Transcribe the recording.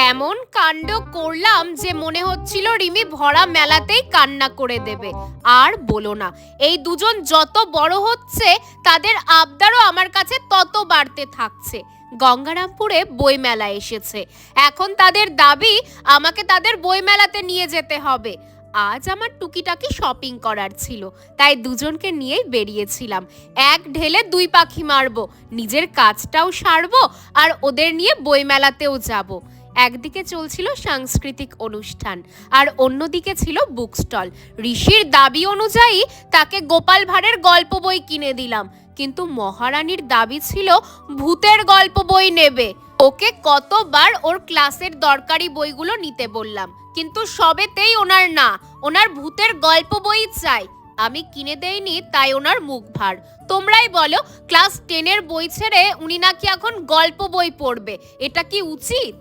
এমন কাণ্ড করলাম যে মনে হচ্ছিল রিমি ভরা মেলাতেই কান্না করে দেবে। আর বলো না, এই দুজন যত বড় হচ্ছে তাদের আবদারও আমার কাছে তত বাড়তে থাকছে। গঙ্গারামপুরে বইমেলা এসেছে, এখন তাদের দাবি আমাকে তাদের বইমেলাতে নিয়ে যেতে হবে। আজ আমার টুকিটাকি শপিং করার ছিল, তাই দুজনকে নিয়েই বেরিয়েছিলাম। এক ঢেলে দুই পাখি মারবো, নিজের কাজটাও সারবো আর ওদের নিয়ে বইমেলাতেও যাব। একদিকে চলছিল সাংস্কৃতিক অনুষ্ঠান আর অন্যদিকে ছিল বুক স্টল। ঋষির দাবি অনুযায়ী তাকে গোপাল ভাঁড়ের গল্প বই কিনে দিলাম, কিন্তু মহারানীর দাবি ছিল ভূতের গল্প বই নেবে। ওকে কতবার ওর ক্লাসের দরকারি বইগুলো নিতে বললাম, কিন্তু সবেতেই ওনার না, ওনার ভূতের গল্প বই চাই। আমি কিনে দেইনি তাই ওনার মুখ ভার। তোমরাই বলো, ক্লাস 10-এর বই ছেড়ে উনি নাকি এখন গল্প বই পড়বে, এটা কি উচিত?